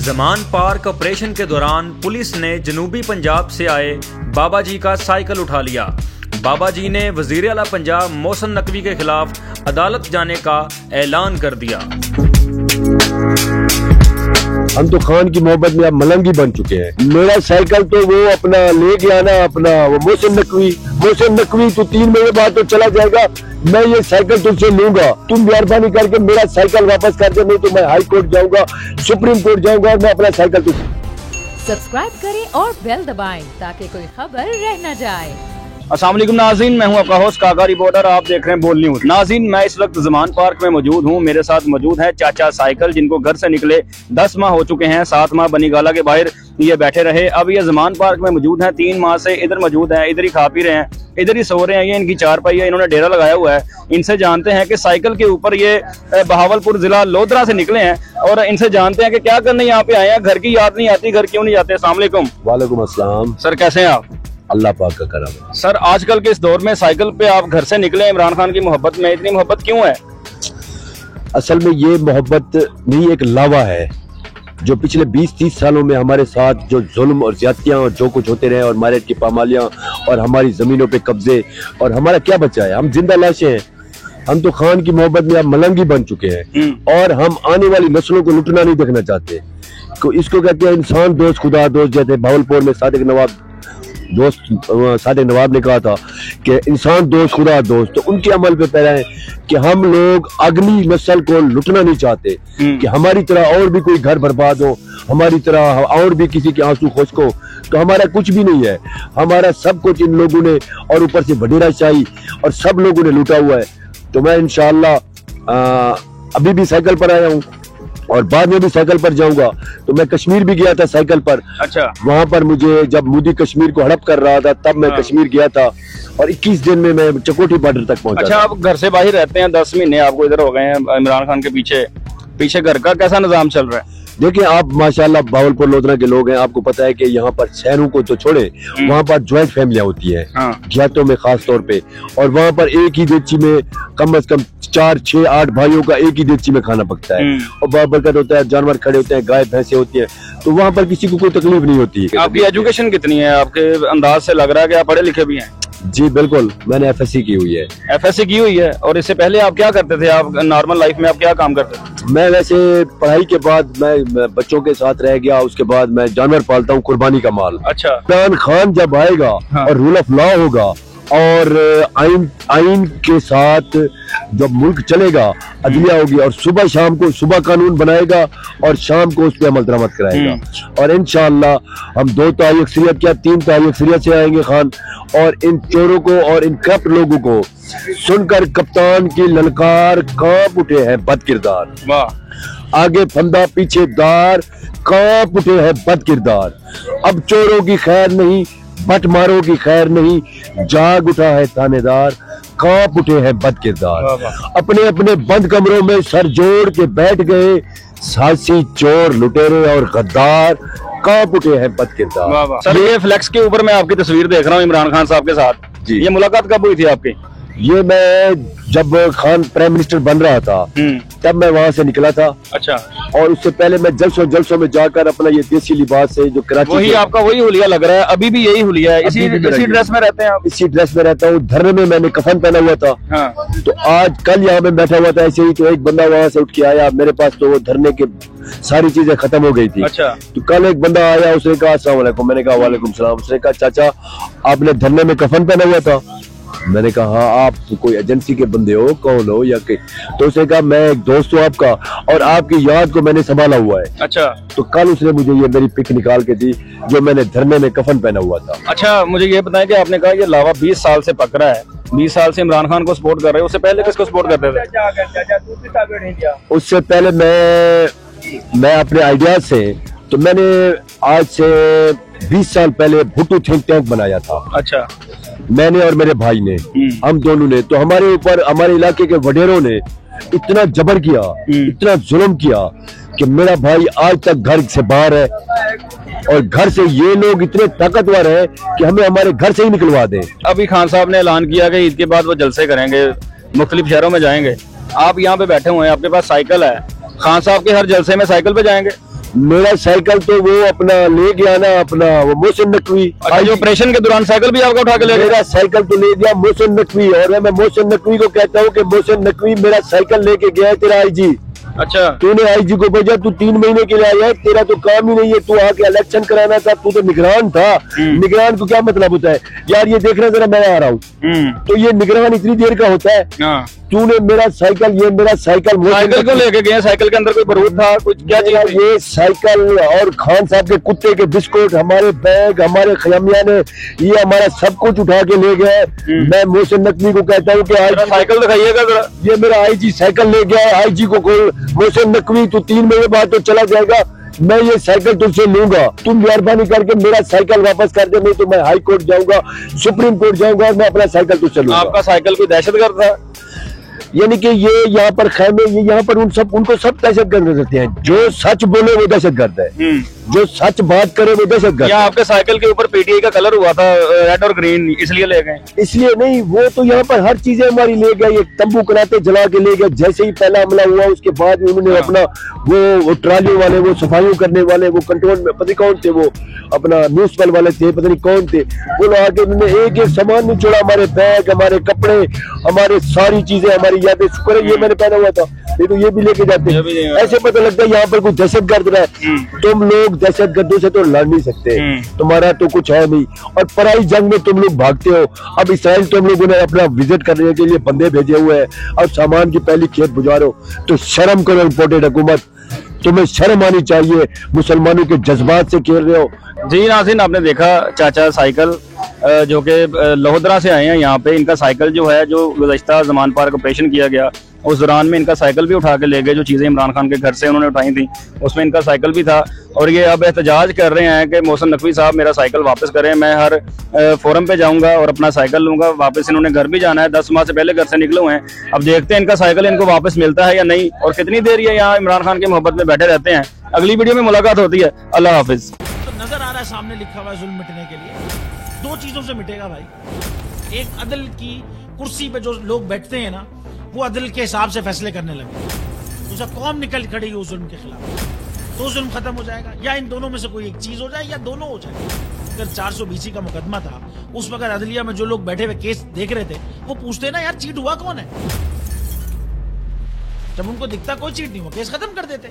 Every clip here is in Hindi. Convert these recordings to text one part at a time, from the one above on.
जमान पार्क ऑपरेशन के दौरान पुलिस ने जनूबी पंजाब से आए बाबा जी का साइकिल उठा लिया। बाबा जी ने वजीर आला पंजाब मोहसिन नकवी के खिलाफ अदालत जाने का ऐलान कर दिया। हम तो खान की मोहब्बत में अब मलंगी बन चुके हैं। मेरा साइकिल तो वो अपना लेके आना अपना वो मोहसिन नकवी तो 3 महीने बाद तो चला जाएगा। मैं ये साइकिल तुमसे लूंगा, तुम मेहरबानी करके मेरा साइकिल वापस कर दो, नहीं तो मैं हाई कोर्ट जाऊंगा, सुप्रीम कोर्ट जाऊंगा और मैं अपना साइकिल सब्सक्राइब करें और बेल दबाएं ताकि कोई खबर रह न जाए। अस्सलाम वालेकुम नाज़रीन, मैं हूं आपका होस्ट काका रिपोर्टर। आप देख रहे हैं बोल न्यूज़। नाज़रीन, मैं इस वक्त जमान पार्क में मौजूद हूं। मेरे साथ मौजूद है चाचा साइकिल, जिनको घर से निकले 10 माह हो चुके हैं। 7 माह बनीगाला के बाहर ये बैठे रहे। अब ये जमान पार्क में मौजूद हैं। 3 माह से इधर मौजूद हैं, इधर ही खा पी रहे हैं, इधर ही सो रहे हैं। ये इनकी चारपाई है, इन्होंने डेरा लगाया हुआ है। इनसे जानते हैं कि साइकिल के ऊपर ये बहावलपुर जिला लोधरा से निकले हैं और इनसे जानते हैं कि क्या करने यहाँ पे आए हैं। घर की याद नहीं आती, घर क्यों नहीं जाते? अस्सलाम वालेकुम। वालेकुम अस्सलाम। सर कैसे हैं आप? अल्लाह पाक का करम। सर आजकल के इस दौर में साइकिल पे आप घर से निकले इमरान खान की मोहब्बत में, इतनी मोहब्बत क्यों है? असल में ये मोहब्बत नहीं, एक लावा है जो पिछले 20-30 सालों में हमारे साथ जो जुल्म और ज्यादतियां और जो कुछ होते रहे और मारे की पामालियां और हमारी जमीनों पे कब्जे, और हमारा क्या बचा है? हम जिंदा लाशें हैं। हम तो खान की मोहब्बत में अब मलंगी बन चुके हैं और हम आने वाली नस्लों को लुटना नहीं देखना चाहते। इसको कहते हैं इंसान दोस्त खुदा दोस्त। जैसे भावलपुर में सादिक नवाब ने कहा था कि इंसान दोस्त खुदा दोस्त, तो उनके अमल पे पैरा है कि हम लोग अगली नस्ल को लुटना नहीं चाहते कि हमारी तरह और भी कोई घर बर्बाद हो, हमारी तरह और भी किसी के आंसू खुश्क हो। तो हमारा कुछ भी नहीं है, हमारा सब कुछ इन लोगों ने और ऊपर से वडेराशाही और सब लोगों ने लूटा हुआ है। तो मैं इंशाअल्लाह अभी भी साइकिल पर आया हूँ और बाद में भी साइकिल पर जाऊंगा। तो मैं कश्मीर भी गया था साइकिल पर। अच्छा। वहां पर मुझे जब मोदी कश्मीर को हड़प कर रहा था तब मैं कश्मीर गया था और 21 दिन में मैं चकोटी बॉर्डर तक पहुंचा। अच्छा, आप घर से बाहर रहते हैं, 10 महीने आपको इधर हो गए हैं इमरान खान के पीछे घर का कैसा निजाम चल रहा है? देखिए आप माशाल्लाह भावलपुर लोधरा के लोग हैं, आपको पता है कि यहाँ पर शहरों को तो छोड़े, वहाँ पर ज्वाइंट फैमिलियां होती है देहातों में खास तौर पे, और वहाँ पर एक ही देगची में कम से कम 4, 6, 8 भाइयों का एक ही देगची में खाना पकता है और बाबरकत होता है, जानवर खड़े होते हैं, गाय भैंसे होती है, तो वहाँ पर किसी को कोई तकलीफ नहीं होती है। आपकी एजुकेशन कितनी है? आपके अंदाज से लग रहा है कि आप पढ़े लिखे भी हैं। जी बिल्कुल, मैंने FSC की हुई है। FSC की हुई है। और इससे पहले आप क्या करते थे? आप नॉर्मल लाइफ में आप क्या काम करते थे? मैं वैसे पढ़ाई के बाद मैं बच्चों के साथ रह गया, उसके बाद मैं जानवर पालता हूँ, कुर्बानी का माल। अच्छा। इमरान खान जब आएगा और रूल ऑफ लॉ होगा और आइन के साथ जब मुल्क चलेगा, अदलिया होगी और सुबह शाम को सुबह कानून बनाएगा और शाम को उस पर अमल दरामद कराएगा और इंशाअल्लाह हम 2 तारीख अक्सरियत क्या 3 तारीख अक्सरियत से आएंगे खान। और इन चोरों को और इन करप्ट लोगों को सुनकर कप्तान की ललकार कांप उठे हैं बदकिरदार। वाह। आगे फंदा पीछे दार, कांप उठे हैं बदकिरदार। अब चोरों की खैर नहीं, बटमारों की खैर नहीं, जाग उठा है थानेदार, कांप उठे हैं बदकिरदार। अपने अपने बंद कमरों में सर जोड़ के बैठ गए सासी चोर लुटेरे और गद्दार, कांप उठे हैं बदकिरदार। सर ये फ्लेक्स के ऊपर मैं आपकी तस्वीर देख रहा हूँ इमरान खान साहब के साथ। जी। ये मुलाकात कब हुई थी आपकी? ये मैं जब खान प्राइम मिनिस्टर बन रहा था तब मैं वहाँ से निकला था। अच्छा। और उससे पहले मैं जलसों में जाकर अपना ये देसी लिबास से जो कराची, वही आपका वही हुलिया लग रहा है, अभी भी यही हुलिया है, इसी ड्रेस में रहते हैं आप? इसी ड्रेस में रहता हूँ। धरने में मैंने कफन पहना हुआ था। हाँ। तो आज कल यहाँ में बैठा हुआ था ऐसे ही, तो एक बंदा वहाँ से उठ के आया मेरे पास, तो वो धरने के सारी चीजें खत्म हो गई थी। अच्छा। तो कल एक बंदा आया, उसने कहा अस्सलाम वालेकुम, मैंने कहा वालेकुम सलाम। उसने कहा चाचा आपने धरने में कफन पहना हुआ था? मैंने कहा आप कोई एजेंसी के बंदे हो, कौन हो या के? तो उसने कहा मैं एक दोस्त हूँ आपका और आपकी याद को मैंने संभाला हुआ है। अच्छा। तो कल उसने मुझे ये मेरी पिक निकाल के दी जो मैंने धरने में कफन पहना हुआ था। अच्छा, मुझे ये बताएं कि आपने कहा ये लावा 20 साल से पक रहा है, 20 साल से इमरान खान को सपोर्ट कर रहे हैं, उससे पहले किसको सपोर्ट करते थे? उससे पहले मैं अपने आइडियाज से, तो मैंने आज से 20 साल पहले भुट्टू थिंक टैंक बनाया था। अच्छा। मैंने और मेरे भाई ने, हम दोनों ने, तो हमारे ऊपर हमारे इलाके के वडेरों ने इतना जबर किया, इतना जुल्म किया कि मेरा भाई आज तक घर से बाहर है और घर से ये लोग इतने ताकतवर है कि हमें हमारे घर से ही निकलवा दें। अभी खान साहब ने ऐलान किया कि ईद के बाद वो जलसे करेंगे, मुख्तलिफ शहरों में जाएंगे। आप यहाँ पे बैठे हुए हैं, आपके पास साइकिल है, खान साहब के हर जलसे में साइकिल पे जाएंगे? मेरा साइकिल तो वो अपना ले गया ना, अपना वो मोहसिन नकवी। अच्छा, जो ऑपरेशन के दौरान साइकिल भी आपका उठा के ले गया? मेरा साइकिल तो ले गया मोहसिन नकवी, और मैं मोहसिन नकवी को कहता हूँ कि मोहसिन नकवी मेरा साइकिल लेके गया है तेरा आईजी। अच्छा, तूने आईजी को भेजा, तू 3 महीने के लिए आया है, तेरा तो काम ही नहीं है, तू आके इलेक्शन कराना था, तू तो निगरान था। निगरान को क्या मतलब होता है यार, ये देख रहा जरा मैं आ रहा हूँ, तो ये निगरान इतनी देर का होता है। तूने मेरा साइकिल, ये मेरा साइकिल को लेके गए, साइकिल के अंदर कोई बारूद था, कुछ क्या चीज? ये साइकिल और खान साहब के कुत्ते के बिस्कुट, हमारे बैग, हमारे खयामिया ने ये हमारा सब कुछ उठा के ले गए। मैं मोहसिन नकवी को कहता हूँ कि साइकिल दिखाइएगा जरा। ये मेरा आईजी साइकिल ले गया है, आईजी को खोल। मोहसिन नकवी तू 3 महीने बाद तो चला जाएगा, मैं ये साइकिल तुझसे लूंगा, तुम मेहरबानी करके मेरा साइकिल वापस कर दे, नहीं तो मैं हाई कोर्ट जाऊंगा, सुप्रीम कोर्ट जाऊंगा, और मैं अपना साइकिल तुझसे लूंगा। आपका साइकिल कोई दहशतगर्द था? यानी कि ये यहाँ पर खैमे, ये यहाँ पर उनको सब दहशतगर्द रहते हैं। जो सच बोले वो दहशतगर्द है, जो सच बात करे वो दहशतगर्द। यहाँ आपके साइकिल के ऊपर पीटीआई का कलर हुआ था, रेड और ग्रीन, इसलिए ले गए? इसलिए नहीं, वो तो यहाँ पर हर चीजें हमारी ले गए, एक तंबू कराते जला के ले गए। जैसे ही पहला हमला हुआ उसके बाद उन्होंने अपना वो ट्रालियों वाले, वो सफाइयों करने वाले, वो कंट्रोल में पता नहीं कौन थे, वो अपना म्यूनिसिपल वाले थे, पता नहीं कौन थे, वो लोग आके उन्होंने एक एक सामान नहीं छोड़ा, हमारे बैग, हमारे कपड़े, हमारे सारी चीजें, हमारी यादें, शुक्र है ये मैंने पहना हुआ था, नहीं तो ये भी लेके जाते हैं। ऐसे पता लगता है यहाँ पर कोई दहशतगर्द रहा है। तुम लोग दहशतगर्दों से तो लड़ नहीं सकते, तुम्हारा तो कुछ है नहीं, और पराई जंग में तुम लोग भागते हो। अब इसराइल तुम लोगों ने अपना विजिट करने के लिए बंदे भेजे हुए हैं, और सामान की पहली खेत बुझारो, तो शर्म करो इंपोर्टेड हुकूमत, तुम्हें शर्म आनी चाहिए। मुसलमानों के जज्बात से खेल रहे हो। जी नाज़रीन, आपने देखा चाचा साइकिल जो कि लोहदरा से आए हैं यहाँ पे, इनका साइकिल जो है, जो गुज़श्ता ज़मान पार्क ऑपरेशन किया गया उस दौरान में इनका साइकिल भी उठा के ले गए। जो चीज़ें इमरान खान के घर से उन्होंने उठाई थी उसमें इनका साइकिल भी था, और ये अब एहतजाज कर रहे हैं कि मोहसिन नकवी साहब मेरा साइकिल वापस करें, मैं हर फोरम पे जाऊंगा और अपना साइकिल लूंगा वापस। इन्होंने घर भी जाना है, 10 माह से पहले घर से निकले हुए हैं। अब देखते हैं इनका साइकिल इनको वापस मिलता है या नहीं, और कितनी देर ये यहाँ इमरान खान की मोहब्बत में बैठे रहते हैं। अगली वीडियो में मुलाकात होती है। अल्लाह हाफिज। तो नजर आ रहा है सामने लिखा हुआ है जुल्म मिटने के लिए 2 चीजों से मिटेगा भाई। एक, अदल की कुर्सी पे जो लोग बैठते हैं ना, वो अदल के हिसाब से फैसले करने लगे। दूसरा, कौम निकल खड़ी उस जुल्म के खिलाफ, तो जुल्म खत्म हो जाएगा। या इन दोनों में से कोई एक चीज हो जाए, या दोनों हो जाए। अगर 420 का मुकदमा था, उस वक्त अदलिया में जो लोग बैठे हुए केस देख रहे थे, वो पूछते ना यार चीट हुआ कौन है। जब उनको दिखता कोई चीट नहीं हुआ, केस खत्म कर देते।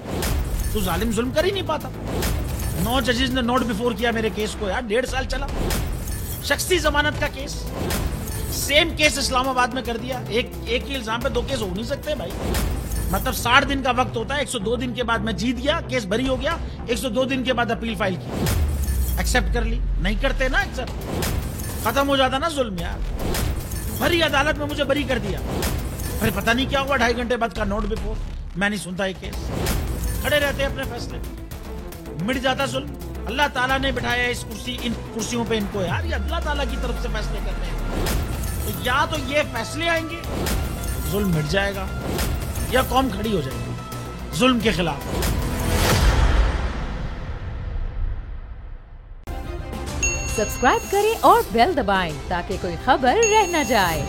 तो जालिम जुल्म कर ही नहीं पाता। 9 जजेस ने नोट बिफोर किया मेरे केस को यार, 1.5 साल चला। शख्सी जमानत का केस, सेम केस इस्लामाबाद में कर दिया। एक ही इल्जाम पे 2 केस हो नहीं सकते भाई। मतलब 60 दिन का वक्त होता है, 102 दिन के बाद मैं जीत गया, केस बरी हो गया, 102 दिन के बाद अपील फाइल की, एक्सेप्ट कर ली। नहीं करते ना एक्सेप्ट, खत्म हो जाता ना जुल्म यार। भरी अदालत में मुझे बरी कर दिया, फिर पता नहीं क्या हुआ, 2.5 घंटे बाद का नोट बिफोर, मैं नहीं सुनता ये केस। खड़े रहते अपने फैसले, मिट जाता जुल्म। अल्लाह ताला ने बिठाया इस कुर्सी, इन कुर्सियों पे इनको यार, ये अल्लाह ताला की तरफ से फैसले कर रहे हैं। तो या तो ये फैसले आएंगे, जुल्म मिट जाएगा, या कौम खड़ी हो जाएगी जुल्म के खिलाफ। सब्सक्राइब करें और बेल दबाएं ताकि कोई खबर रह न जाए।